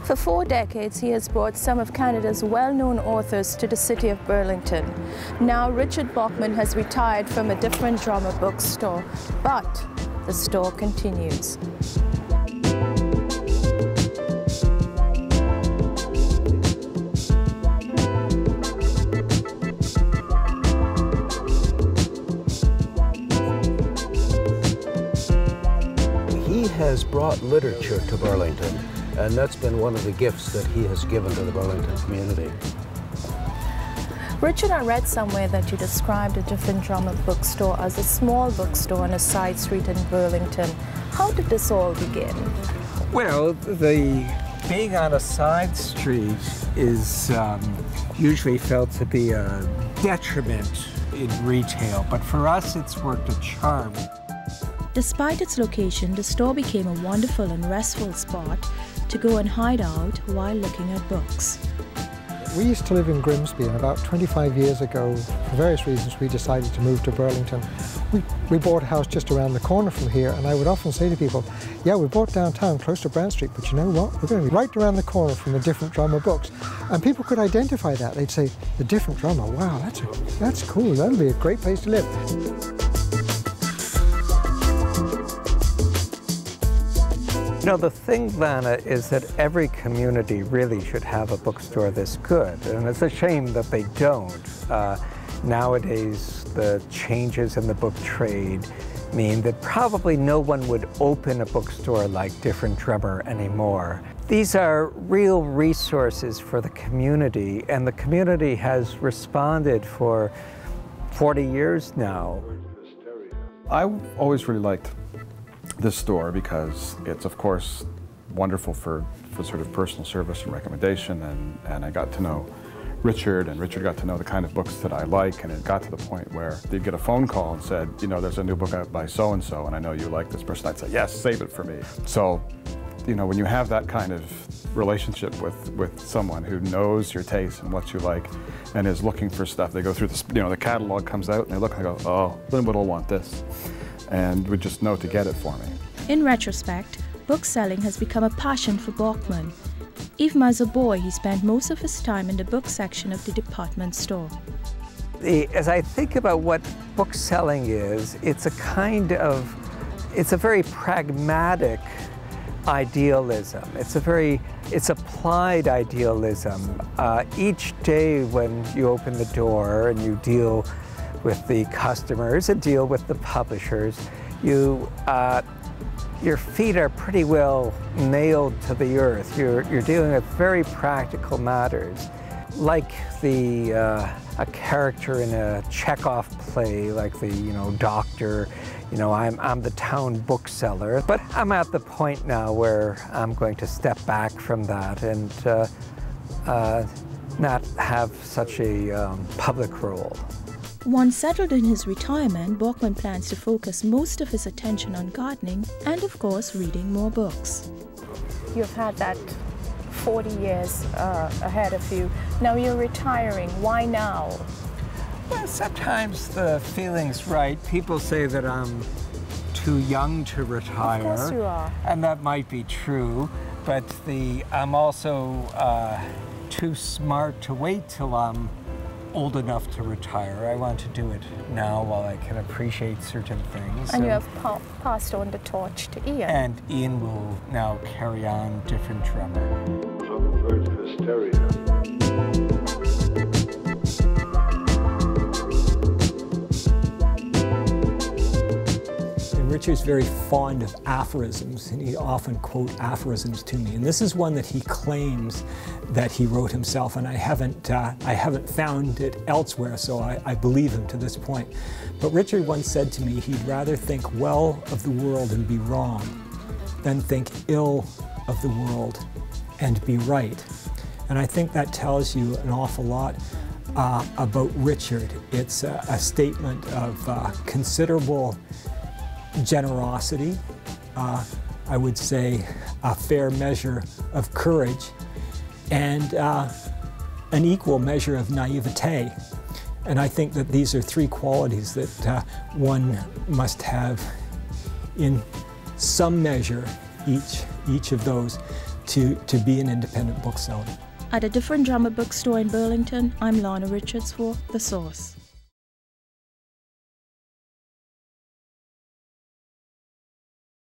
For 4 decades, he has brought some of Canada's well-known authors to the city of Burlington. Now, Richard Bachmann has retired from a different drama bookstore, but the store continues. He has brought literature to Burlington, and that's been one of the gifts that he has given to the Burlington community. Richard, I read somewhere that you described a different drama bookstore as a small bookstore on a side street in Burlington. How did this all begin? Well, being on a side street is usually felt to be a detriment in retail, but for us it's worked a charm. Despite its location, the store became a wonderful and restful spot to go and hide out while looking at books. We used to live in Grimsby, and about 25 years ago, for various reasons, we decided to move to Burlington. We bought a house just around the corner from here, and I would often say to people, yeah, we bought downtown close to Brown Street, but you know what? We're going to be right around the corner from the different drama books. And people could identify that. They'd say, the different drama, wow, that's cool. That'll be a great place to live. You know, the thing, Lana, is that every community really should have a bookstore this good, and it's a shame that they don't. Nowadays, the changes in the book trade mean that probably no one would open a bookstore like Different Drummer anymore. These are real resources for the community, and the community has responded for 40 years now. I've always really liked this store because it's, of course, wonderful for sort of personal service and recommendation, and I got to know Richard, and Richard got to know the kind of books that I like, and it got to the point where they'd get a phone call and said, you know, there's a new book out by so-and-so, and I know you like this person. I'd say, yes, save it for me. So, you know, when you have that kind of relationship with someone who knows your taste and what you like and is looking for stuff, they go through this, you know, the catalog comes out and they look and they go, oh, Linwood will want this, and would just know to get it for me. In retrospect, book selling has become a passion for Bachmann. Even as a boy, he spent most of his time in the book section of the department store. As I think about what book selling is, it's a very pragmatic idealism. It's applied idealism. Each day when you open the door and you deal with the customers and deal with the publishers, your feet are pretty well nailed to the earth. You're dealing with very practical matters, like a character in a Chekhov play, like the doctor. You know, I'm the town bookseller, but I'm at the point now where I'm going to step back from that and not have such a public role. Once settled in his retirement, Bachmann plans to focus most of his attention on gardening and, of course, reading more books. You've had that 40 years ahead of you. Now you're retiring. Why now? Well, sometimes the feeling's right. People say that I'm too young to retire. Of course you are. And that might be true, but I'm also too smart to wait till I'm old enough to retire. I want to do it now while I can appreciate certain things. And you have passed on the torch to Ian. And Ian will now carry on Different Drummer. Richard's very fond of aphorisms, and he often quote aphorisms to me. And this is one that he claims that he wrote himself, and I haven't found it elsewhere, so I believe him to this point. But Richard once said to me he'd rather think well of the world and be wrong than think ill of the world and be right. And I think that tells you an awful lot about Richard. It's a statement of considerable generosity, I would say a fair measure of courage, and an equal measure of naivete. And I think that these are three qualities that one must have in some measure each of those to be an independent bookseller. At a different drama bookstore in Burlington, I'm Lana Richards for The Source.